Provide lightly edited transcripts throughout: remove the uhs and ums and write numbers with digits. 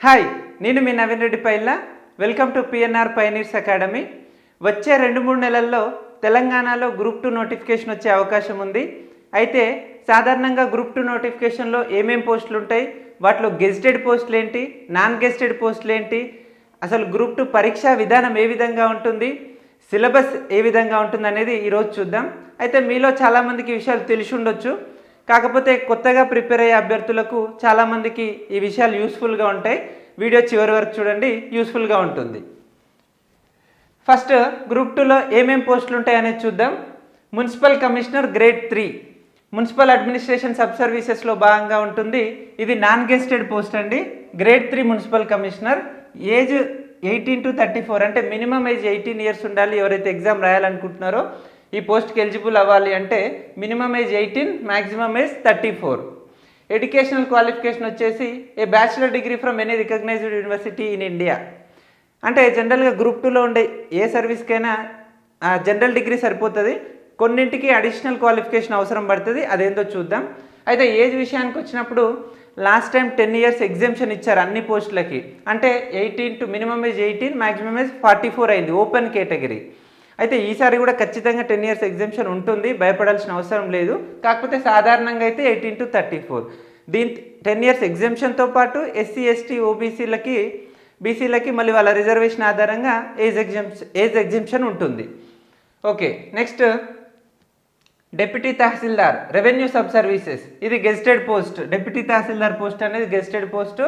Hi, నేను మీ Naveen Reddy Pailla. Welcome to PNR pioneers academy. వచ్చే 2-3 నెలల్లో తెలంగాణలో గ్రూప్ 2 నోటిఫికేషన్ వచ్చే అవకాశం ఉంది. అయితే సాధారణంగా గ్రూప్ 2 నోటిఫికేషన్లో ఏమేం పోస్టులు ఉంటాయి, వాటిలో గెజిటెడ్ పోస్టులు ఏంటి, నాన్ గెజిటెడ్ పోస్టులు ఏంటి, అసలు గ్రూప్ 2 పరీక్షా విధానం ఏ విధంగా ఉంటుంది, సిలబస్ ఏ విధంగా ఉంటుంది అనేది ఈరోజు చూద్దాం. అయితే మీలో చాలామందికి ఈ విషయాలు తెలిసి ఉండొచ్చు, కాకపోతే కొత్తగా ప్రిపేర్ అయ్యే అభ్యర్థులకు చాలామందికి ఈ విషయాలు యూస్ఫుల్గా ఉంటాయి. వీడియో చివరి వరకు చూడండి, యూస్ఫుల్గా ఉంటుంది. ఫస్ట్ గ్రూప్ 2లో ఏమేం పోస్టులు ఉంటాయి అనేది చూద్దాం. Municipal commissioner grade 3 municipal administration sub సర్వీసెస్లో భాగంగా ఉంటుంది. ఇది నాన్ గెస్టెడ్ పోస్ట్ అండి. Grade 3 municipal commissioner. Age 18 to 34 అంటే మినిమం ఏజ్ 18 years ఉండాలి. ఎవరైతే ఎగ్జామ్ రాయాలనుకుంటున్నారో ఈ పోస్ట్కి ఎలిజిబుల్ అవ్వాలి అంటే minimum age 18, maximum age 34. Educational qualification వచ్చేసి a bachelor degree from any recognised university in India. అంటే జనరల్గా గ్రూప్ 2లో ఉండే ఏ సర్వీస్కైనా జనరల్ డిగ్రీ సరిపోతుంది, కొన్నింటికి అడిషనల్ క్వాలిఫికేషన్ అవసరం పడుతుంది. అదేందో చూద్దాం. అయితే ఏజ్ విషయానికి వచ్చినప్పుడు లాస్ట్ టైం 10 years ఎగ్జామ్షన్ ఇచ్చారు అన్ని పోస్టులకి. అంటే 18 to minimum age 18, maximum age 44 అయింది ఓపెన్ కేటగిరీ. అయితే ఈసారి కూడా ఖచ్చితంగా 10 years ఎగ్జామ్షన్ ఉంటుంది, భయపడాల్సిన అవసరం లేదు. కాకపోతే సాధారణంగా అయితే 18 to 34. దీని 10 years ఎగ్జామ్షన్తో పాటు ఎస్సీ ఎస్టీ ఓబీసీలకి బీసీలకి మళ్ళీ వాళ్ళ రిజర్వేషన్ ఆధారంగా ఏజ్ ఎగ్జామ్షన్ ఉంటుంది. ఓకే, నెక్స్ట్ డెప్యూటీ తహసీల్దార్ రెవెన్యూ సబ్ సర్వీసెస్. ఇది గెజిటెడ్ పోస్ట్. డెప్యూటీ తహసీల్దార్ పోస్ట్ అనేది గెజిటెడ్ పోస్ట్.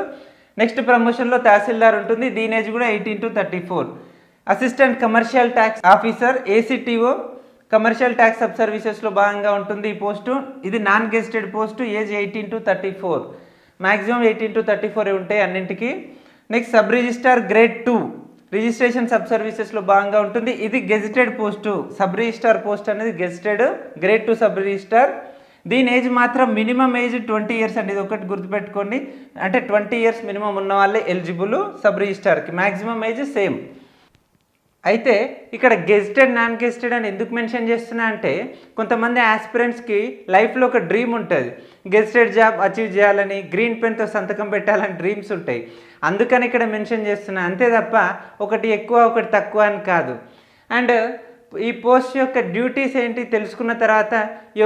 నెక్స్ట్ ప్రమోషన్లో తహసీల్దార్ ఉంటుంది. దీని ఏజ్ కూడా 18 to 34. Assistant commercial tax officer ACTO commercial tax sub సర్వీసెస్లో భాగంగా ఉంటుంది ఈ పోస్టు. ఇది non gazetted post. Age 18 to 34, maximum 18 to 34 ఉంటాయి అన్నింటికి. Next sub registrar grade 2 registration sub సర్వీసెస్లో భాగంగా ఉంటుంది. ఇది gazetted post. Sub registrar post అనేది గెజిటెడ్. Grade 2 sub registrar. దీని ఏజ్ మాత్రం మినిమం ఏజ్ 20 years అండి. ఇది ఒకటి గుర్తుపెట్టుకోండి. అంటే 20 years మినిమం ఉన్న వాళ్ళే ఎలిజిబుల్ సబ్ రిజిస్టార్కి. Maximum age same. అయితే ఇక్కడ గెజిటెడ్ నాన్ గెజిటెడ్ అని ఎందుకు మెన్షన్ చేస్తున్నా అంటే కొంతమంది ఆస్పిరెంట్స్కి లైఫ్లో ఒక డ్రీమ్ ఉంటుంది, గెజిటెడ్ జాబ్ అచీవ్ చేయాలని, గ్రీన్ పెన్తో సంతకం పెట్టాలని డ్రీమ్స్ ఉంటాయి. అందుకని ఇక్కడ మెన్షన్ చేస్తున్నా, అంతే తప్ప ఒకటి ఎక్కువ ఒకటి తక్కువ అని కాదు. అండ్ ఈ పోస్ట్ యొక్క డ్యూటీస్ ఏంటి తెలుసుకున్న తర్వాత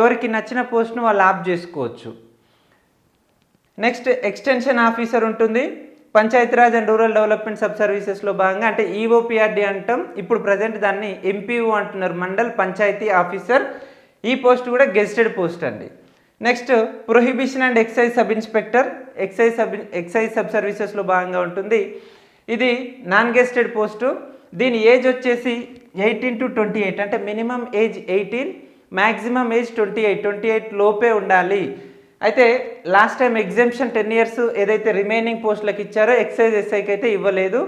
ఎవరికి నచ్చిన పోస్ట్ను వాళ్ళు ఆప్ చేసుకోవచ్చు. నెక్స్ట్ ఎక్స్టెన్షన్ ఆఫీసర్ ఉంటుంది. Panchayati Raj and rural development sub సర్వీసెస్లో భాగంగా, అంటే ఈఓపిఆర్డి అంటాం, ఇప్పుడు ప్రజెంట్ దాన్ని ఎంపీఓ అంటున్నారు, మండల్ పంచాయతీ ఆఫీసర్. ఈ పోస్ట్ కూడా గెజిటెడ్ పోస్ట్ అండి. Next prohibition and excise sub inspector excise sub సర్వీసెస్లో భాగంగా ఉంటుంది. ఇది నాన్ గెజిటెడ్ పోస్టు. దీని ఏజ్ వచ్చేసి 18 to 28 అంటే మినిమం ఏజ్ 18, మ్యాక్సిమం ఏజ్ 28 లోపే ఉండాలి. అయితే లాస్ట్ టైం ఎగ్జామ్షన్ 10 years ఏదైతే రిమైనింగ్ పోస్టులకు ఇచ్చారో ఎక్సైజ్ ఎస్ఐకి అయితే ఇవ్వలేదు.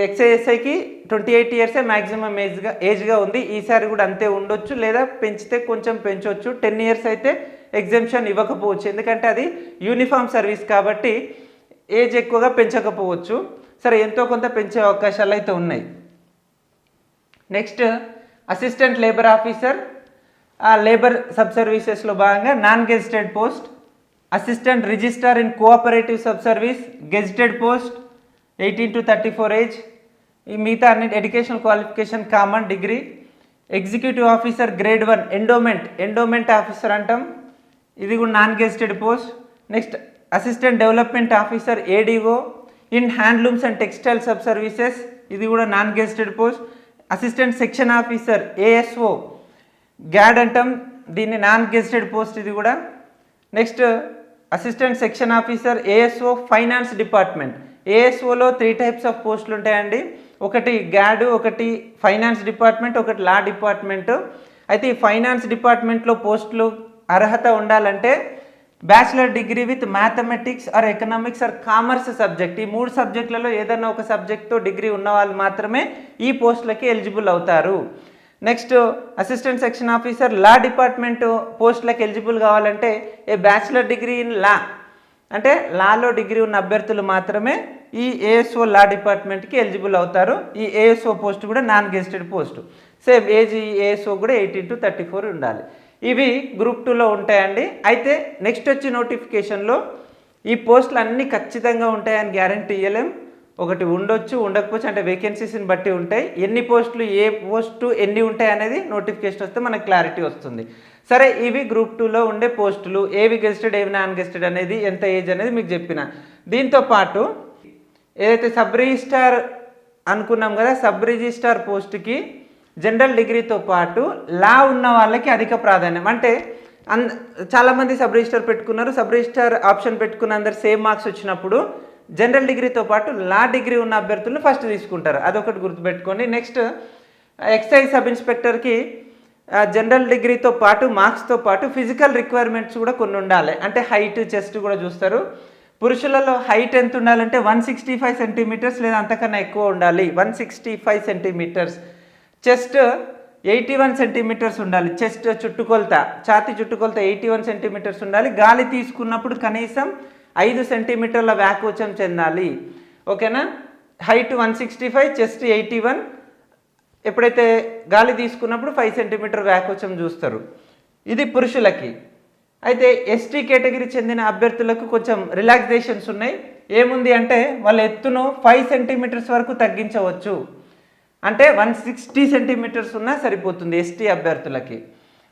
ఎక్సైజ్ ఎస్ఐకి 28 years మ్యాక్సిమం ఏజ్గా ఉంది. ఈసారి కూడా అంతే ఉండొచ్చు, లేదా పెంచితే కొంచెం పెంచవచ్చు. 10 years అయితే ఎగ్జామ్షన్ ఇవ్వకపోవచ్చు, ఎందుకంటే అది యూనిఫామ్ సర్వీస్ కాబట్టి ఏజ్ ఎక్కువగా పెంచకపోవచ్చు. సరే, ఎంతో కొంత పెంచే అవకాశాలు అయితే ఉన్నాయి. Next assistant labour officer labour sub సర్వీసెస్లో భాగంగా non gazetted post. Assistant registrar in cooperative sub service gazetted post. 18 to 34 age. ఈ మిగతా అన్ని educational qualification common degree. Executive officer grade 1 endowment officer అంటాం, ఇది కూడా non gazetted post. Next assistant development officer ADO in handlooms and textile sub services, ఇది కూడా non gazetted post. Assistant section officer ASO GAD అంటాం, దీన్ని non gazetted post ఇది కూడా. Next assistant section officer ASO finance department. ఏఎస్ఓలో 3 types of పోస్టులు ఉంటాయండి. ఒకటి గ్యాడ్, ఒకటి ఫైనాన్స్ డిపార్ట్మెంట్, ఒకటి లా డిపార్ట్మెంట్. అయితే ఈ ఫైనాన్స్ డిపార్ట్మెంట్లో పోస్టులు అర్హత ఉండాలంటే bachelor degree with mathematics are economics or commerce subject, ఈ 3 సబ్జెక్టులలో ఏదైనా ఒక సబ్జెక్ట్తో డిగ్రీ ఉన్న వాళ్ళు మాత్రమే ఈ పోస్టులకి ఎలిజిబుల్ అవుతారు. Next assistant section officer law department పోస్టులకు ఎలిజిబుల్ కావాలంటే ఏ బ్యాచిలర్ డిగ్రీ ఇన్ లా, అంటే లాలో డిగ్రీ ఉన్న అభ్యర్థులు మాత్రమే ఈ ఏఎస్ఓ లా డిపార్ట్మెంట్కి ఎలిజిబుల్ అవుతారు. ఈ ఏఎస్ఓ పోస్ట్ కూడా non gazetted post. Same age ASO కూడా 18 to 34 ఉండాలి. ఇవి గ్రూప్ 2లో ఉంటాయండి. అయితే నెక్స్ట్ వచ్చి నోటిఫికేషన్లో ఈ పోస్టులు అన్నీ ఖచ్చితంగా ఉంటాయని గ్యారంటీ ఇవ్వలేం. ఒకటి ఉండొచ్చు, ఉండకపోవచ్చు, అంటే వేకెన్సీస్ని బట్టి ఉంటాయి. ఎన్ని పోస్టులు, ఏ పోస్టు ఎన్ని ఉంటాయి అనేది నోటిఫికేషన్ వస్తే మనకు క్లారిటీ వస్తుంది. సరే, ఇవి గ్రూప్ 2లో ఉండే పోస్టులు. ఏవి గెస్టెడ్, ఏవి నాన్ గెస్టెడ్ అనేది, ఎంత ఏజ్ అనేది మీకు చెప్పిన. దీంతో పాటు ఏదైతే సబ్ రిజిస్టార్ అనుకున్నాం కదా, సబ్ రిజిస్టార్ పోస్ట్కి జనరల్ డిగ్రీతో పాటు లా ఉన్న వాళ్ళకి అధిక ప్రాధాన్యం. అంటే చాలామంది సబ్ రిజిస్టార్ పెట్టుకున్నారు, సబ్ రిజిస్టార్ ఆప్షన్ పెట్టుకున్న అందరు సేమ్ మార్క్స్ వచ్చినప్పుడు జనరల్ డిగ్రీతో పాటు లా డిగ్రీ ఉన్న అభ్యర్థులను ఫస్ట్ తీసుకుంటారు. అదొకటి గుర్తుపెట్టుకోండి. నెక్స్ట్, ఎక్సైజ్ సబ్ ఇన్స్పెక్టర్కి జనరల్ డిగ్రీతో పాటు మార్క్స్తో పాటు ఫిజికల్ రిక్వైర్మెంట్స్ కూడా కొన్ని ఉండాలి. అంటే హైట్, చెస్ట్ కూడా చూస్తారు. పురుషులలో హైట్ ఎంత ఉండాలంటే 165 సెంటీమీటర్స్ లేదా అంతకన్నా ఎక్కువ ఉండాలి, 165 సెంటీమీటర్స్. చెస్ట్ 81 సెంటీమీటర్స్ ఉండాలి. చెస్ట్ చుట్టుకొలత, ఛాతీ చుట్టుకొలత 81 సెంటీమీటర్స్ ఉండాలి. గాలి తీసుకున్నప్పుడు కనీసం 5 సెంటీమీటర్ల వ్యాకోచం చెందాలి. ఓకేనా? Height 165, chest 81. ఎప్పుడైతే గాలి తీసుకున్నప్పుడు 5 సెంటీమీటర్ వ్యాకోచం చూస్తారు. ఇది పురుషులకి. అయితే ఎస్టీ కేటగిరీ చెందిన అభ్యర్థులకు కొంచెం రిలాక్సేషన్స్ ఉన్నాయి. ఏముంది అంటే వాళ్ళ ఎత్తును 5 సెంటీమీటర్స్ వరకు తగ్గించవచ్చు. అంటే 160 సెంటీమీటర్స్ ఉన్నా సరిపోతుంది ఎస్టీ అభ్యర్థులకి.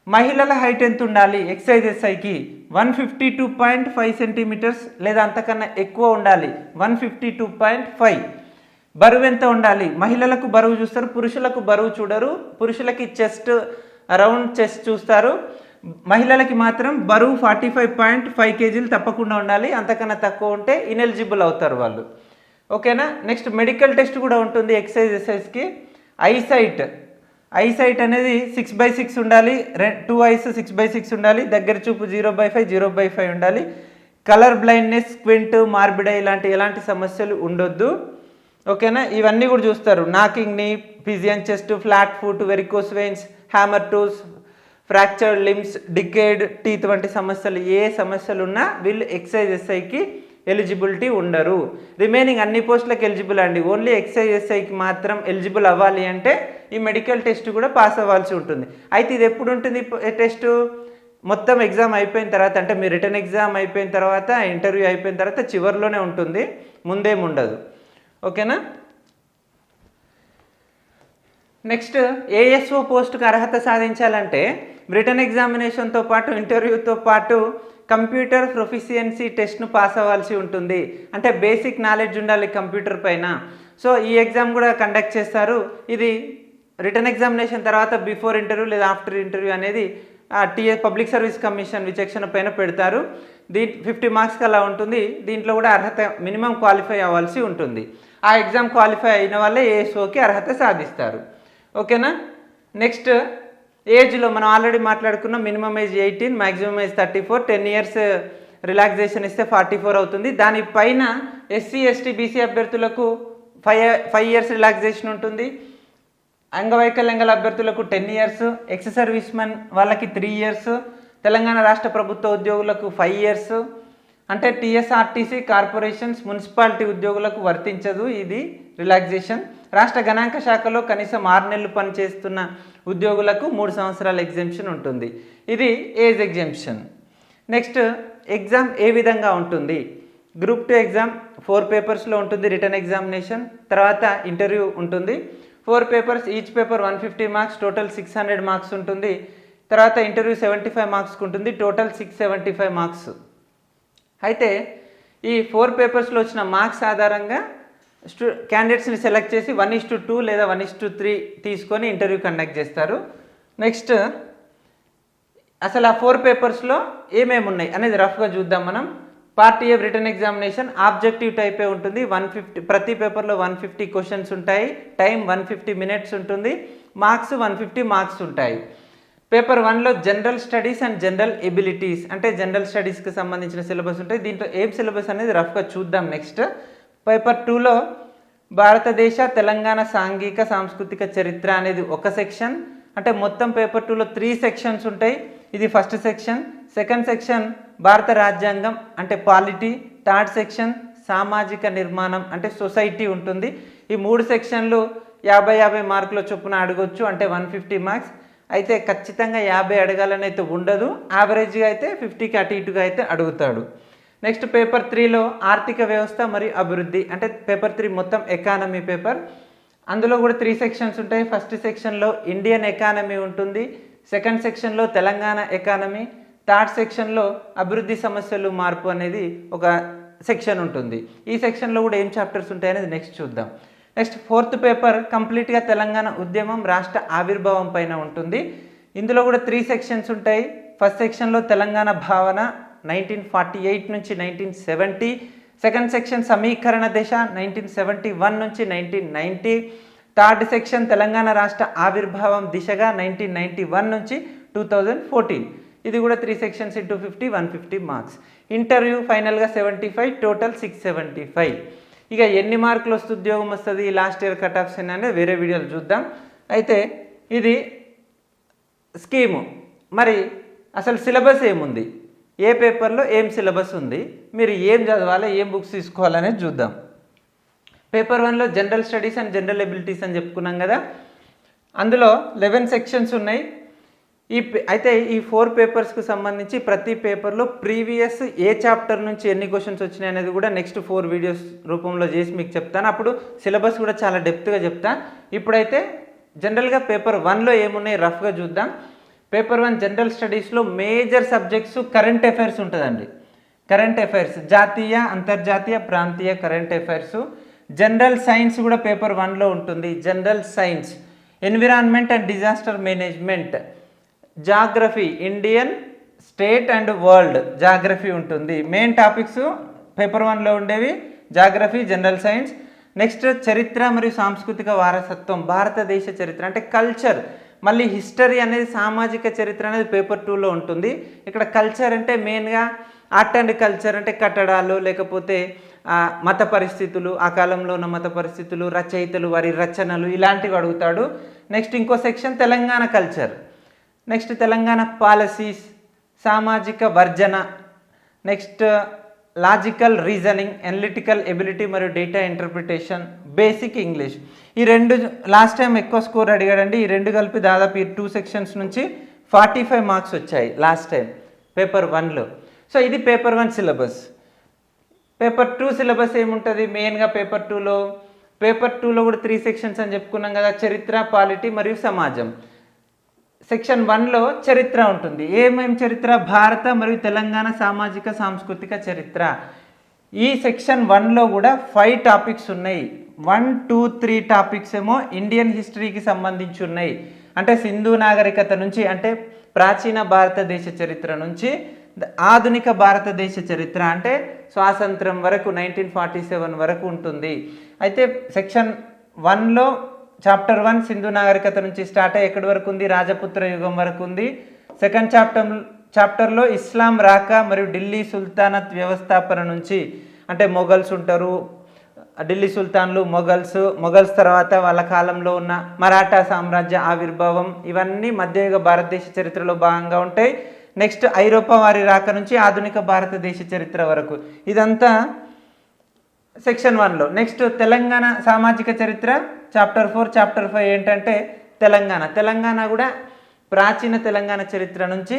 మహిళల హైట్ ఎంత ఉండాలి? ఎక్సైజ్ ఎస్ఐకి 152.5 సెంటీమీటర్స్ లేదా అంతకన్నా ఎక్కువ ఉండాలి, 152.5. బరువు ఎంత ఉండాలి? మహిళలకు బరువు చూస్తారు, పురుషులకు బరువు చూడరు. పురుషులకి చెస్ట్, రౌండ్ చెస్ట్ చూస్తారు. మహిళలకి మాత్రం బరువు 45.5 కేజీలు తప్పకుండా ఉండాలి. అంతకన్నా తక్కువ ఉంటే ఇనెలిజిబుల్ అవుతారు వాళ్ళు. ఓకేనా? నెక్స్ట్, మెడికల్ టెస్ట్ కూడా ఉంటుంది ఎక్సైజ్ ఎస్ఐస్కి. ఐసైట్ అనేది 6/6 ఉండాలి, 2 ఐస్ 6/6 ఉండాలి, దగ్గర చూపు 0/5, 0/5 ఉండాలి. కలర్ బ్లైండ్నెస్, స్క్వింట్, మార్బిడా ఎలాంటి సమస్యలు ఉండొద్దు. ఓకేనా? ఇవన్నీ కూడా చూస్తారు. Knocking knee, pigeon chest, flat foot, varicose veins, hammer toes, fractured limbs, decayed teeth వంటి సమస్యలు, ఏ సమస్యలు ఉన్నా వీళ్ళు ఎక్సైజ్ ఎస్ఐకి ఎలిజిబిలిటీ ఉండరు. రిమైనింగ్ అన్ని పోస్టులకు ఎలిజిబుల్ అండి. ఓన్లీ ఎక్సైజ్ ఎస్ఐకి మాత్రం ఎలిజిబుల్ అవ్వాలి అంటే ఈ మెడికల్ టెస్ట్ కూడా పాస్ అవ్వాల్సి ఉంటుంది. అయితే ఇది ఎప్పుడు ఉంటుంది టెస్ట్? మొత్తం ఎగ్జామ్ అయిపోయిన తర్వాత, అంటే మీ రిటర్న్ ఎగ్జామ్ అయిపోయిన తర్వాత, ఇంటర్వ్యూ అయిపోయిన తర్వాత చివరిలోనే ఉంటుంది, ముందేం ఉండదు. ఓకేనా? నెక్స్ట్, ఏఎస్ఓ పోస్టుకు అర్హత సాధించాలంటే రిటర్న్ ఎగ్జామినేషన్తో పాటు, ఇంటర్వ్యూతో పాటు కంప్యూటర్ ప్రొఫిషియన్సీ టెస్ట్ను పాస్ అవ్వాల్సి ఉంటుంది. అంటే బేసిక్ నాలెడ్జ్ ఉండాలి కంప్యూటర్ పైన. సో ఈ ఎగ్జామ్ కూడా కండక్ట్ చేస్తారు. ఇది రిటర్న్ ఎగ్జామినేషన్ తర్వాత బిఫోర్ ఇంటర్వ్యూ లేదా ఆఫ్టర్ ఇంటర్వ్యూ అనేది పబ్లిక్ సర్వీస్ కమిషన్ విచక్షణ పైన పెడతారు. 50 మార్క్స్కి అలా ఉంటుంది. దీంట్లో కూడా అర్హత మినిమం క్వాలిఫై అవ్వాల్సి ఉంటుంది. ఆ ఎగ్జామ్ క్వాలిఫై అయిన వాళ్ళే ఏఎస్ఓకి అర్హత సాధిస్తారు. ఓకేనా? నెక్స్ట్, ఏజ్లో మనం ఆల్రెడీ మాట్లాడుకున్నాం. Minimum age 18, maximum age 34, 10 years relaxation ఇస్తే 44 అవుతుంది. దానిపైన ఎస్సీ, ఎస్టీ, బీసీ అభ్యర్థులకు 5 ఇయర్స్ రిలాక్సేషన్ ఉంటుంది. అంగవైకల్యం గల అభ్యర్థులకు 10 ఇయర్స్, ఎక్స్ సర్వీస్ మెన్ వాళ్ళకి 3 ఇయర్స్, తెలంగాణ రాష్ట్ర ప్రభుత్వ ఉద్యోగులకు 5 ఇయర్స్. అంటే టీఎస్ఆర్టీసీ, కార్పొరేషన్స్, మున్సిపాలిటీ ఉద్యోగులకు వర్తించదు ఇది రిలాక్సేషన్. రాష్ట్ర గణాంక శాఖలో కనీసం 6 నెలలు పనిచేస్తున్న ఉద్యోగులకు 3 సంవత్సరాల ఎగ్జెంప్షన్ ఉంటుంది. ఇది ఏజ్ ఎగ్జెంప్షన్. నెక్స్ట్, ఎగ్జామ్ ఏ విధంగా ఉంటుంది? గ్రూప్ 2 ఎగ్జామ్ 4 పేపర్స్లో ఉంటుంది. రిటర్న్ ఎగ్జామినేషన్ తర్వాత ఇంటర్వ్యూ ఉంటుంది. 4 papers, each paper 150 marks, total 600 marks ఉంటుంది. తర్వాత ఇంటర్వ్యూ 75 మార్క్స్కి ఉంటుంది, టోటల్ 675 మార్క్స్. అయితే ఈ 4 పేపర్స్లో వచ్చిన మార్క్స్ ఆధారంగా క్యాండిడేట్స్ని సెలెక్ట్ చేసి 1:2 లేదా 1:3 తీసుకొని ఇంటర్వ్యూ కండక్ట్ చేస్తారు. నెక్స్ట్, అసలు ఆ 4 పేపర్స్లో ఏమేమి ఉన్నాయి అనేది రఫ్గా చూద్దాం మనం. Part A written examination objective టైపే ఉంటుంది. 150 ప్రతి పేపర్లో 150 క్వశ్చన్స్ ఉంటాయి. టైం 150 మినిట్స్ ఉంటుంది. మార్క్స్ 150 మార్క్స్ ఉంటాయి. పేపర్ 1లో general studies and general abilities, అంటే జనరల్ స్టడీస్కి సంబంధించిన సిలబస్ ఉంటాయి. దీంట్లో ఏం సిలబస్ అనేది రఫ్గా చూద్దాం. నెక్స్ట్, పేపర్ 2లో భారతదేశ తెలంగాణ సాంఘిక సాంస్కృతిక చరిత్ర అనేది ఒక సెక్షన్. అంటే మొత్తం పేపర్ 2లో 3 సెక్షన్స్ ఉంటాయి. ఇది ఫస్ట్ సెక్షన్. సెకండ్ సెక్షన్ భారత రాజ్యాంగం అంటే పాలిటీ. థర్డ్ సెక్షన్ సామాజిక నిర్మాణం అంటే సొసైటీ ఉంటుంది. ఈ 3 సెక్షన్లు 50 మార్కుల చొప్పున అడగొచ్చు, అంటే 150 మార్క్స్. అయితే ఖచ్చితంగా 50 అడగాలని అయితే ఉండదు. యావరేజ్గా అయితే 50కి అటు ఇటుగా అయితే అడుగుతాడు. నెక్స్ట్ పేపర్ 3లో ఆర్థిక వ్యవస్థ మరియు అభివృద్ధి, అంటే పేపర్ 3 మొత్తం ఎకానమీ పేపర్. అందులో కూడా 3 సెక్షన్స్ ఉంటాయి. ఫస్ట్ సెక్షన్లో ఇండియన్ ఎకానమీ ఉంటుంది, సెకండ్ సెక్షన్లో తెలంగాణ ఎకానమీ, థర్డ్ సెక్షన్లో అభివృద్ధి సమస్యలు మార్పు అనేది ఒక సెక్షన్ ఉంటుంది. ఈ సెక్షన్లో కూడా ఏం చాప్టర్స్ ఉంటాయి అనేది నెక్స్ట్ చూద్దాం. నెక్స్ట్ ఫోర్త్ పేపర్ కంప్లీట్గా తెలంగాణ ఉద్యమం రాష్ట్ర ఆవిర్భావం పైన ఉంటుంది. ఇందులో కూడా 3 సెక్షన్స్ ఉంటాయి. ఫస్ట్ సెక్షన్లో తెలంగాణ భావన 1948 నుంచి 1970, సెకండ్ సెక్షన్ సమీకరణ దశ 1971 నుంచి 1990, థర్డ్ సెక్షన్ తెలంగాణ రాష్ట్ర ఆవిర్భావం దిశగా 1991 నుంచి 2014. ఇది కూడా 3 సెక్షన్స్ ఇంటూ 50, 150 మార్క్స్. ఇంటర్వ్యూ ఫైనల్గా 75, టోటల్ 675. ఇక ఎన్ని మార్కులు వస్తే ఉద్యోగం వస్తుంది, లాస్ట్ ఇయర్ కట్ ఆఫ్స్ అనేది వేరే వీడియోలు చూద్దాం. అయితే ఇది స్కీము. మరి అసలు సిలబస్ ఏముంది, ఏ పేపర్లో ఏం సిలబస్ ఉంది, మీరు ఏం చదవాలి, ఏం బుక్స్ తీసుకోవాలనేది చూద్దాం. పేపర్ 1లో general studies and general abilities అని చెప్పుకున్నాం కదా. అందులో 11 సెక్షన్స్ ఉన్నాయి. అయితే ఈ 4 పేపర్స్కు సంబంధించి ప్రతి పేపర్లో ప్రీవియస్ ఏ చాప్టర్ నుంచి ఎన్ని క్వశ్చన్స్ వచ్చినాయి అనేది కూడా నెక్స్ట్ 4 వీడియోస్ రూపంలో చేసి మీకు చెప్తాను. అప్పుడు సిలబస్ కూడా చాలా డెప్త్గా చెప్తాను. ఇప్పుడైతే జనరల్గా పేపర్ 1లో ఏమున్నాయి రఫ్గా చూద్దాం. పేపర్ 1 జనరల్ స్టడీస్లో మేజర్ సబ్జెక్ట్స్ కరెంట్ అఫైర్స్ ఉంటుందండి. కరెంట్ అఫైర్స్ జాతీయ, అంతర్జాతీయ, ప్రాంతీయ కరెంట్ అఫైర్స్. జనరల్ సైన్స్ కూడా పేపర్ 1లో ఉంటుంది. General science, environment and disaster management, geography, Indian, state and world geography ఉంటుంది. మెయిన్ టాపిక్స్ పేపర్ 1లో ఉండేవి జాగ్రఫీ, జనరల్ సైన్స్. నెక్స్ట్ చరిత్ర మరియు సాంస్కృతిక వారసత్వం, భారతదేశ చరిత్ర అంటే కల్చర్. మళ్ళీ హిస్టరీ అనేది, సామాజిక చరిత్ర అనేది పేపర్ 2లో ఉంటుంది. ఇక్కడ కల్చర్ అంటే మెయిన్గా ఆర్ట్ అండ్ కల్చర్ అంటే కట్టడాలు, లేకపోతే మత పరిస్థితులు, ఆ కాలంలో ఉన్న మత పరిస్థితులు, రచయితలు, వారి రచనలు ఇలాంటివి అడుగుతాడు. నెక్స్ట్ ఇంకో section Telangana culture. Next Telangana policies, సామాజిక వర్జన, next logical reasoning, analytical ability మరియు డేటా ఇంటర్ప్రిటేషన్, బేసిక్ ఇంగ్లీష్. ఈ 2 లాస్ట్ టైం ఎక్కువ స్కోర్ అడిగాడండి. ఈ 2 కలిపి దాదాపు ఈ 2 సెక్షన్స్ నుంచి 45 మార్క్స్ వచ్చాయి లాస్ట్ టైం పేపర్ 1లో. సో ఇది పేపర్ 1 సిలబస్. పేపర్ 2 సిలబస్ ఏముంటుంది మెయిన్గా పేపర్ 2లో కూడా 3 సెక్షన్స్ అని చెప్పుకున్నాం కదా. చరిత్ర, పాలిటీ మరియు సమాజం. సెక్షన్ 1లో చరిత్ర ఉంటుంది. ఏమేం చరిత్ర, భారత మరియు తెలంగాణ సామాజిక సాంస్కృతిక చరిత్ర. ఈ సెక్షన్ 1లో కూడా 5 టాపిక్స్ ఉన్నాయి. 1, 2, 3 టాపిక్స్ ఏమో ఇండియన్ హిస్టరీకి సంబంధించి ఉన్నాయి. అంటే సింధు నాగరికత నుంచి, అంటే ప్రాచీన భారతదేశ చరిత్ర నుంచి ఆధునిక భారతదేశ చరిత్ర అంటే స్వాతంత్రం వరకు 1947 వరకు ఉంటుంది. అయితే సెక్షన్ 1లో చాప్టర్ 1 సింధు నాగరికత నుంచి స్టార్ట్ అయ్యి ఎక్కడి వరకు ఉంది, రాజపుత్ర యుగం వరకు ఉంది. సెకండ్ చాప్టర్లో ఇస్లాం రాక మరియు ఢిల్లీ సుల్తానత్ వ్యవస్థాపన నుంచి, అంటే మొఘల్స్ ఉంటారు, ఢిల్లీ సుల్తాన్లు, మొఘల్స్ తర్వాత వాళ్ళ కాలంలో ఉన్న మరాఠా సామ్రాజ్య ఆవిర్భావం, ఇవన్నీ మధ్యయుగ భారతదేశ చరిత్రలో భాగంగా ఉంటాయి. నెక్స్ట్ ఐరోపా వారి రాక నుంచి ఆధునిక భారతదేశ చరిత్ర వరకు, ఇదంతా సెక్షన్ 1లో. నెక్స్ట్ తెలంగాణ సామాజిక చరిత్ర చాప్టర్ 4, చాప్టర్ 5 ఏంటంటే తెలంగాణ కూడా ప్రాచీన తెలంగాణ చరిత్ర నుంచి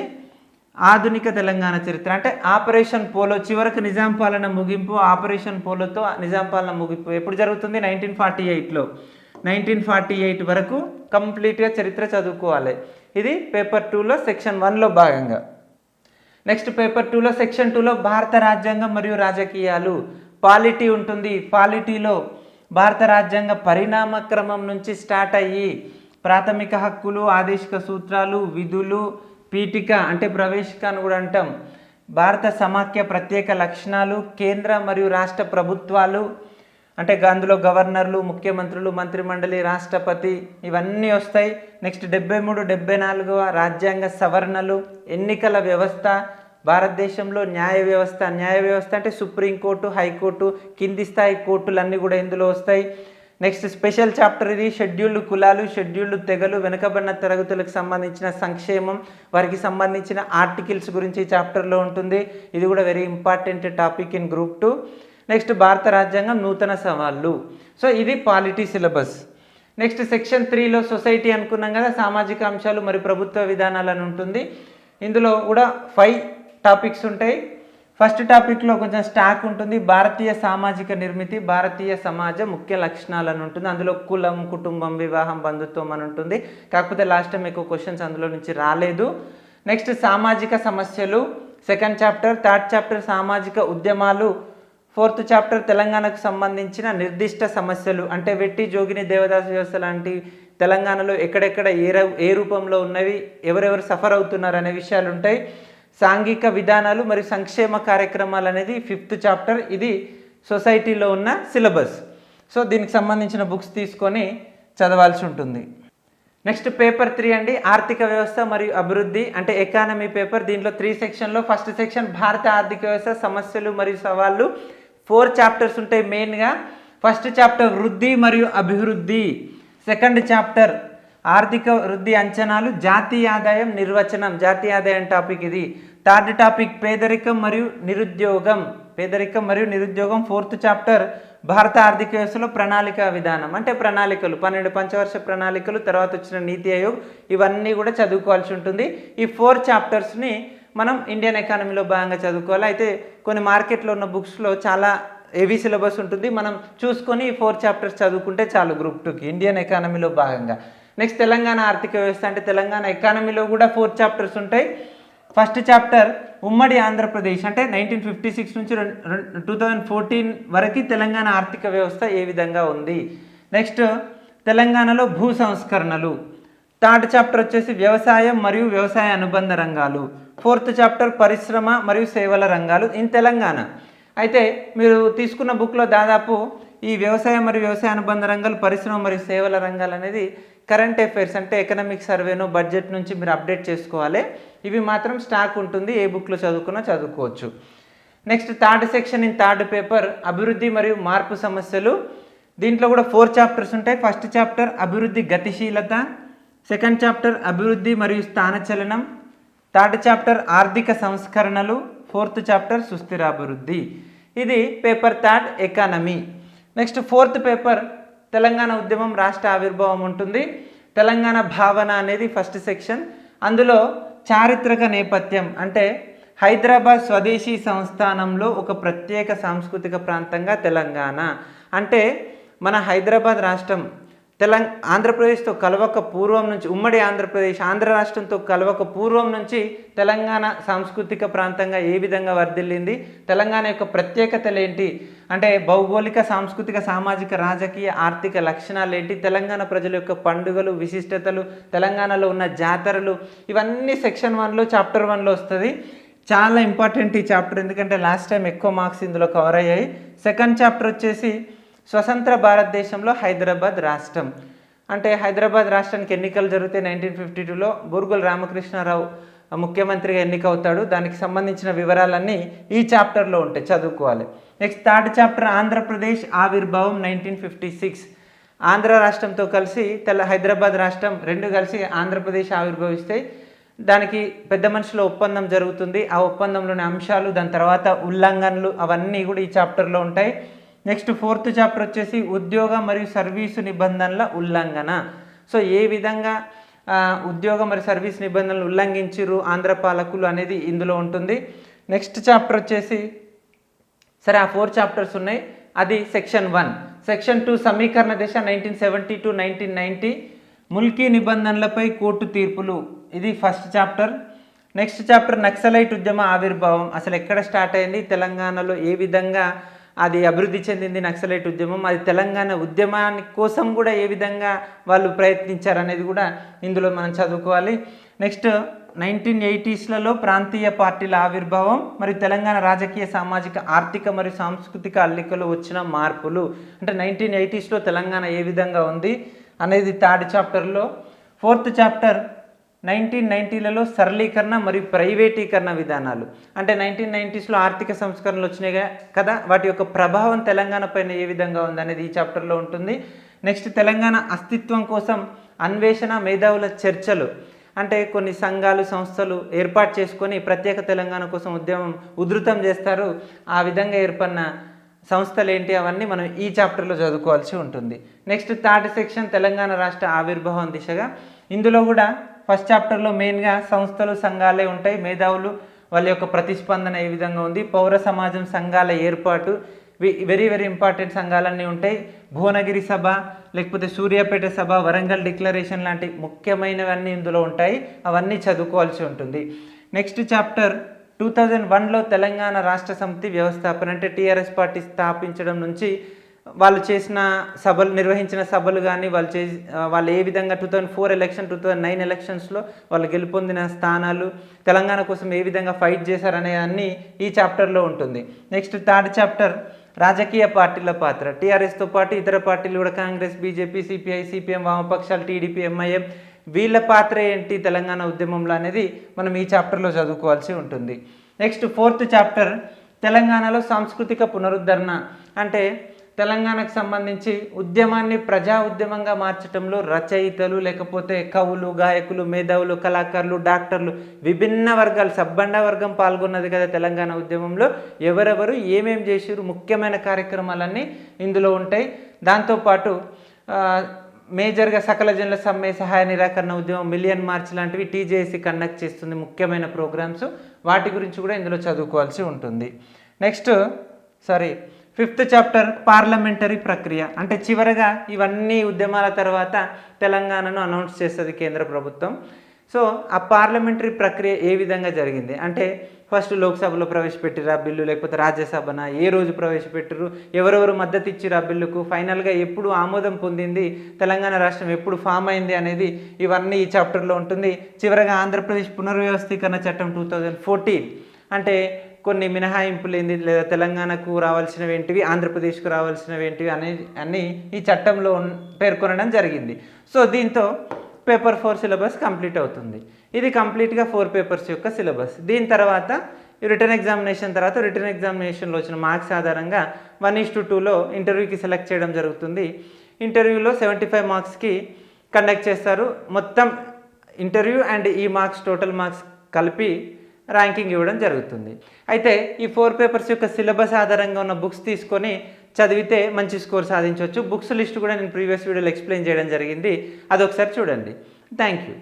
ఆధునిక తెలంగాణ చరిత్ర, అంటే ఆపరేషన్ పోలో చివరకు నిజాం పాలన ముగింపు, ఆపరేషన్ పోలోతో నిజాం పాలన ముగింపు ఎప్పుడు జరుగుతుంది 1948లో. 1948 వరకు కంప్లీట్గా చరిత్ర చదువుకోవాలి. ఇది పేపర్ 2లో సెక్షన్ 1లో భాగంగా. నెక్స్ట్ పేపర్ 2లో సెక్షన్ 2లో భారత రాజ్యాంగం మరియు రాజకీయాలు, పాలిటీ ఉంటుంది. పాలిటీలో భారత రాజ్యాంగ పరిణామ క్రమం నుంచి స్టార్ట్ అయ్యి ప్రాథమిక హక్కులు, ఆదేశిక సూత్రాలు, విధులు, పీఠిక అంటే ప్రవేశిక అని కూడా అంటాం, భారత సమాఖ్య ప్రత్యేక లక్షణాలు, కేంద్ర మరియు రాష్ట్ర ప్రభుత్వాలు అంటే అందులో గవర్నర్లు, ముఖ్యమంత్రులు, మంత్రిమండలి, రాష్ట్రపతి ఇవన్నీ వస్తాయి. నెక్స్ట్ 73, 74వ రాజ్యాంగ సవరణలు, ఎన్నికల వ్యవస్థ, భారతదేశంలో న్యాయ వ్యవస్థ అంటే సుప్రీంకోర్టు, హైకోర్టు, కింది స్థాయి కోర్టులన్నీ కూడా ఇందులో వస్తాయి. నెక్స్ట్ స్పెషల్ చాప్టర్ ఇది షెడ్యూల్డ్ కులాలు, షెడ్యూల్డ్ తెగలు, వెనుకబడిన తరగతులకు సంబంధించిన సంక్షేమం, వారికి సంబంధించిన ఆర్టికల్స్ గురించి చాప్టర్లో ఉంటుంది. ఇది కూడా very important topic in group 2. Next భారత రాజ్యాంగం నూతన సవాళ్ళు. సో ఇది పాలిటీ సిలబస్. నెక్స్ట్ సెక్షన్ 3లో సొసైటీ అనుకున్నాం కదా, సామాజిక అంశాలు మరియు ప్రభుత్వ విధానాలను ఉంటుంది. ఇందులో కూడా 5 టాపిక్స్ ఉంటాయి. ఫస్ట్ టాపిక్లో కొంచెం స్టాక్ ఉంటుంది, భారతీయ సామాజిక నిర్మితి, భారతీయ సమాజ ముఖ్య లక్షణాలు అని ఉంటుంది. అందులో కులం, కుటుంబం, వివాహం, బంధుత్వం అని ఉంటుంది. కాకపోతే లాస్ట్ టైం ఎక్కువ క్వశ్చన్స్ అందులో నుంచి రాలేదు. నెక్స్ట్ సామాజిక సమస్యలు సెకండ్ చాప్టర్. థర్డ్ చాప్టర్ సామాజిక ఉద్యమాలు. ఫోర్త్ చాప్టర్ తెలంగాణకు సంబంధించిన నిర్దిష్ట సమస్యలు, అంటే వెట్టి, జోగిని, దేవదాస వ్యవస్థ లాంటి తెలంగాణలో ఎక్కడెక్కడ ఏ రూపంలో ఉన్నవి, ఎవరెవరు సఫర్ అవుతున్నారు అనే విషయాలు ఉంటాయి. సాంఘిక విధానాలు మరియు సంక్షేమ కార్యక్రమాలు అనేది ఫిఫ్త్ చాప్టర్. ఇది సొసైటీలో ఉన్న సిలబస్. సో దీనికి సంబంధించిన బుక్స్ తీసుకొని చదవాల్సి ఉంటుంది. నెక్స్ట్ పేపర్ 3 అండి, ఆర్థిక వ్యవస్థ మరియు అభివృద్ధి, అంటే ఎకానమీ పేపర్. దీంట్లో 3 సెక్షన్లో ఫస్ట్ సెక్షన్ భారత ఆర్థిక వ్యవస్థ సమస్యలు మరియు సవాళ్ళు. 4 చాప్టర్స్ ఉంటాయి మెయిన్గా. ఫస్ట్ చాప్టర్ వృద్ధి మరియు అభివృద్ధి. సెకండ్ చాప్టర్ ఆర్థిక వృద్ధి అంచనాలు, జాతీయ ఆదాయం నిర్వచనం, జాతీయ ఆదాయం టాపిక్ ఇది. థర్డ్ టాపిక్ పేదరికం మరియు నిరుద్యోగం, పేదరికం మరియు నిరుద్యోగం. ఫోర్త్ చాప్టర్ భారత ఆర్థిక వ్యవస్థలో ప్రణాళిక విధానం, అంటే ప్రణాళికలు, 12 పంచవర్ష ప్రణాళికలు, తర్వాత వచ్చిన నీతి ఆయోగ్, ఇవన్నీ కూడా చదువుకోవాల్సి ఉంటుంది. ఈ 4 చాప్టర్స్ని మనం ఇండియన్ ఎకానమీలో భాగంగా చదువుకోవాలి. అయితే కొన్ని మార్కెట్లో ఉన్న బుక్స్లో చాలా హెవీ సిలబస్ ఉంటుంది. మనం చూసుకొని ఈ 4 చాప్టర్స్ చదువుకుంటే చాలు గ్రూప్ 2కి ఇండియన్ ఎకానమీలో భాగంగా. నెక్స్ట్ తెలంగాణ ఆర్థిక వ్యవస్థ, అంటే తెలంగాణ ఎకానమీలో కూడా 4 చాప్టర్స్ ఉంటాయి. ఫస్ట్ చాప్టర్ ఉమ్మడి ఆంధ్రప్రదేశ్, అంటే 1956 నుంచి 2014 వరకు తెలంగాణ ఆర్థిక వ్యవస్థ ఏ విధంగా ఉంది. నెక్స్ట్ తెలంగాణలో భూ సంస్కరణలు. థర్డ్ చాప్టర్ వచ్చేసి వ్యవసాయం మరియు వ్యవసాయ అనుబంధ రంగాలు. ఫోర్త్ చాప్టర్ పరిశ్రమ మరియు సేవల రంగాలు ఇన్ తెలంగాణ. అయితే మీరు తీసుకున్న బుక్లో దాదాపు ఈ వ్యవసాయం మరియు వ్యవసాయ అనుబంధ రంగాలు, పరిశ్రమ మరియు సేవల రంగాలు అనేది కరెంట్ అఫైర్స్, అంటే ఎకనామిక్ సర్వేను, బడ్జెట్ నుంచి మీరు అప్డేట్ చేసుకోవాలి. ఇవి మాత్రం స్టాక్ ఉంటుంది, ఏ బుక్లో చదువుకున్నా చదువుకోవచ్చు. Next third section in third paper అభివృద్ధి మరియు మార్పు సమస్యలు. దీంట్లో కూడా 4 చాప్టర్స్ ఉంటాయి. ఫస్ట్ చాప్టర్ అభివృద్ధి గతిశీలత. సెకండ్ చాప్టర్ అభివృద్ధి మరియు స్థానచలనం. థర్డ్ చాప్టర్ ఆర్థిక సంస్కరణలు. ఫోర్త్ చాప్టర్ సుస్థిరాభివృద్ధి. ఇది paper 3 economy. Next 4th paper Telangana ఉద్యమం, రాష్ట్ర ఆవిర్భావం ఉంటుంది. తెలంగాణ భావన అనేది ఫస్ట్ సెక్షన్. అందులో చారిత్రక నేపథ్యం, అంటే హైదరాబాద్ స్వదేశీ సంస్థానంలో ఒక ప్రత్యేక సాంస్కృతిక ప్రాంతంగా తెలంగాణ, అంటే మన హైదరాబాద్ రాష్ట్రం ఆంధ్రప్రదేశ్తో కలవక పూర్వం నుంచి, ఉమ్మడి ఆంధ్రప్రదేశ్ ఆంధ్ర రాష్ట్రంతో కలవక పూర్వం నుంచి తెలంగాణ సాంస్కృతిక ప్రాంతంగా ఏ విధంగా వర్ధిల్లింది, తెలంగాణ యొక్క ప్రత్యేకతలు ఏంటి, అంటే భౌగోళిక, సాంస్కృతిక, సామాజిక, రాజకీయ, ఆర్థిక లక్షణాలు ఏంటి, తెలంగాణ ప్రజల యొక్క పండుగలు, విశిష్టతలు, తెలంగాణలో ఉన్న జాతరలు, ఇవన్నీ సెక్షన్ 1లో చాప్టర్ 1లో వస్తుంది. చాలా ఇంపార్టెంట్ ఈ చాప్టర్, ఎందుకంటే లాస్ట్ టైం ఎక్కువ మార్క్స్ ఇందులో కవర్ అయ్యాయి. సెకండ్ చాప్టర్ వచ్చేసి స్వతంత్ర భారతదేశంలో హైదరాబాద్ రాష్ట్రం, అంటే హైదరాబాద్ రాష్ట్రానికి ఎన్నికలు జరిగితే 1952లో బూర్గుల రామకృష్ణారావు ముఖ్యమంత్రిగా ఎన్నికవుతాడు. దానికి సంబంధించిన వివరాలన్నీ ఈ చాప్టర్లో ఉంటాయి, చదువుకోవాలి. నెక్స్ట్ థర్డ్ చాప్టర్ ఆంధ్రప్రదేశ్ ఆవిర్భావం 1956. ఆంధ్ర రాష్ట్రంతో కలిసి హైదరాబాద్ రాష్ట్రం రెండు కలిసి ఆంధ్రప్రదేశ్ ఆవిర్భవిస్తాయి. దానికి పెద్ద మనుషుల ఒప్పందం జరుగుతుంది. ఆ ఒప్పందంలోని అంశాలు, దాని తర్వాత ఉల్లంఘనలు, అవన్నీ కూడా ఈ చాప్టర్లో ఉంటాయి. నెక్స్ట్ 4th చాప్టర్ వచ్చేసి ఉద్యోగ మరియు సర్వీసు నిబంధనల ఉల్లంఘన. సో ఏ విధంగా ఉద్యోగ మరియు సర్వీస్ నిబంధనలు ఉల్లంఘించిరు ఆంధ్ర పాలకులు అనేది ఇందులో ఉంటుంది. నెక్స్ట్ చాప్టర్ వచ్చేసి, సరే ఆ 4 చాప్టర్స్ ఉన్నాయి, అది సెక్షన్ 1. సెక్షన్ 2 సమీకరణ దశ 1970 to 1990, ముల్కీ నిబంధనలపై కోర్టు తీర్పులు, ఇది first chapter. Next chapter naxalite ఉద్యమ ఆవిర్భావం, అసలు ఎక్కడ స్టార్ట్ అయింది, తెలంగాణలో ఏ విధంగా అది అభివృద్ధి చెందింది నక్సలైట్ ఉద్యమం, అది తెలంగాణ ఉద్యమాని కోసం కూడా ఏ విధంగా వాళ్ళు ప్రయత్నించారనేది కూడా ఇందులో మనం చదువుకోవాలి. నెక్స్ట్ 1980sలలో ప్రాంతీయ పార్టీల ఆవిర్భావం మరియు తెలంగాణ రాజకీయ, సామాజిక, ఆర్థిక మరియు సాంస్కృతిక అల్లికలు వచ్చిన మార్పులు, అంటే 1980sలో తెలంగాణ ఏ విధంగా ఉంది అనేది థర్డ్ చాప్టర్లో. 4th చాప్టర్ 1990లలో సరళీకరణ మరియు ప్రైవేటీకరణ విధానాలు, అంటే 1990sలో ఆర్థిక సంస్కరణలు వచ్చినాయి కదా, వాటి యొక్క ప్రభావం తెలంగాణ పైన ఏ విధంగా ఉంది అనేది ఈ చాప్టర్లో ఉంటుంది. నెక్స్ట్ తెలంగాణ అస్తిత్వం కోసం అన్వేషణ, మేధావుల చర్చలు, అంటే కొన్ని సంఘాలు, సంస్థలు ఏర్పాటు చేసుకొని ప్రత్యేక తెలంగాణ కోసం ఉద్యమం ఉధృతం చేస్తారు. ఆ విధంగా ఏర్పడిన సంస్థలు ఏంటి, అవన్నీ మనం ఈ చాప్టర్లో చదువుకోవాల్సి ఉంటుంది. నెక్స్ట్ థర్డ్ సెక్షన్ తెలంగాణ రాష్ట్ర ఆవిర్భావం దిశగా. ఇందులో కూడా ఫస్ట్ చాప్టర్లో మెయిన్గా సంస్థలు, సంఘాలే ఉంటాయి, మేధావులు వాళ్ళ యొక్క ప్రతిస్పందన ఏ విధంగా ఉంది, పౌర సమాజం సంఘాల ఏర్పాటు, వెరీ వెరీ ఇంపార్టెంట్ సంఘాలన్నీ ఉంటాయి. భువనగిరి సభ, లేకపోతే సూర్యాపేట సభ, వరంగల్ డిక్లరేషన్ లాంటి ముఖ్యమైనవన్నీ ఇందులో ఉంటాయి. అవన్నీ చదువుకోవాల్సి ఉంటుంది. నెక్స్ట్ చాప్టర్ 2001లో తెలంగాణ రాష్ట్ర సమితి వ్యవస్థాపన, అంటే టీఆర్ఎస్ పార్టీ స్థాపించడం నుంచి వాళ్ళు చేసిన సభలు, నిర్వహించిన సభలు కానీ వాళ్ళు ఏ విధంగా 2004 ఎలక్షన్, 2009 ఎలక్షన్స్లో వాళ్ళు గెలుపొందిన స్థానాలు, తెలంగాణ కోసం ఏ విధంగా ఫైట్ చేశారనే అన్నీ ఈ చాప్టర్లో ఉంటుంది. నెక్స్ట్ థర్డ్ చాప్టర్ రాజకీయ పార్టీల పాత్ర. టీఆర్ఎస్తో పాటు ఇతర పార్టీలు కూడా కాంగ్రెస్, బీజేపీ, సిపిఐ, సిపిఎం, వామపక్షాలు, టీడీపీ, ఎంఐఎం, వీళ్ళ పాత్ర ఏంటి తెలంగాణ ఉద్యమంలో అనేది మనం ఈ చాప్టర్లో చదువుకోవాల్సి ఉంటుంది. నెక్స్ట్ ఫోర్త్ చాప్టర్ తెలంగాణలో సాంస్కృతిక పునరుద్ధరణ, అంటే తెలంగాణకు సంబంధించి ఉద్యమాన్ని ప్రజా ఉద్యమంగా మార్చడంలో రచయితలు, లేకపోతే కవులు, గాయకులు, మేధావులు, కళాకారులు, డాక్టర్లు, విభిన్న వర్గాలు, సబ్బండ వర్గం పాల్గొన్నది కదా తెలంగాణ ఉద్యమంలో. ఎవరెవరు ఏమేం చేసారు, ముఖ్యమైన కార్యక్రమాలన్నీ ఇందులో ఉంటాయి. దాంతోపాటు మేజర్గా సకల జనుల సమ్మె, సహాయ నిరాకరణ ఉద్యమం, మిలియన్ మార్చ్ లాంటివి టీజేఏసీ కండక్ట్ చేస్తుంది, ముఖ్యమైన ప్రోగ్రామ్స్. వాటి గురించి కూడా ఇందులో చదువుకోవాల్సి ఉంటుంది. నెక్స్ట్ ఫిఫ్త్ చాప్టర్ పార్లమెంటరీ ప్రక్రియ, అంటే చివరగా ఇవన్నీ ఉద్యమాల తర్వాత తెలంగాణను అనౌన్స్ చేస్తుంది కేంద్ర ప్రభుత్వం. సో ఆ పార్లమెంటరీ ప్రక్రియ ఏ విధంగా జరిగింది అంటే, ఫస్ట్ లోక్సభలో ప్రవేశపెట్టిరు ఆ బిల్లు, లేకపోతే రాజ్యసభన ఏ రోజు ప్రవేశపెట్టిరు, ఎవరెవరు మద్దతు ఇచ్చిరు ఆ బిల్లుకు, ఫైనల్గా ఎప్పుడు ఆమోదం పొందింది, తెలంగాణ రాష్ట్రం ఎప్పుడు ఫామ్ అయింది అనేది ఇవన్నీ ఈ చాప్టర్లో ఉంటుంది. చివరగా ఆంధ్రప్రదేశ్ పునర్వ్యవస్థీకరణ చట్టం 2014, అంటే కొన్ని మినహాయింపులు ఏంది, లేదా తెలంగాణకు రావాల్సినవి ఏంటివి, ఆంధ్రప్రదేశ్కు రావాల్సినవి ఏంటివి అన్నీ ఈ చట్టంలో పేర్కొనడం జరిగింది. సో దీంతో పేపర్ 4 సిలబస్ కంప్లీట్ అవుతుంది. ఇది కంప్లీట్గా 4 పేపర్స్ యొక్క సిలబస్. దీని తర్వాత రిటర్న్ ఎగ్జామినేషన్ తర్వాత రిటర్న్ ఎగ్జామినేషన్లో వచ్చిన మార్క్స్ ఆధారంగా 1:2లో ఇంటర్వ్యూకి సెలెక్ట్ చేయడం జరుగుతుంది. ఇంటర్వ్యూలో 75 మార్క్స్కి కండక్ట్ చేస్తారు. మొత్తం ఇంటర్వ్యూ అండ్ ఈ మార్క్స్, టోటల్ మార్క్స్ కలిపి ర్యాంకింగ్ ఇవ్వడం జరుగుతుంది. అయితే ఈ 4 పేపర్స్ యొక్క సిలబస్ ఆధారంగా ఉన్న బుక్స్ తీసుకొని చదివితే మంచి స్కోర్ సాధించవచ్చు. బుక్స్ లిస్ట్ కూడా నేను ప్రీవియస్ వీడియోలో ఎక్స్ప్లెయిన్ చేయడం జరిగింది, అదొకసారి చూడండి. Thank you.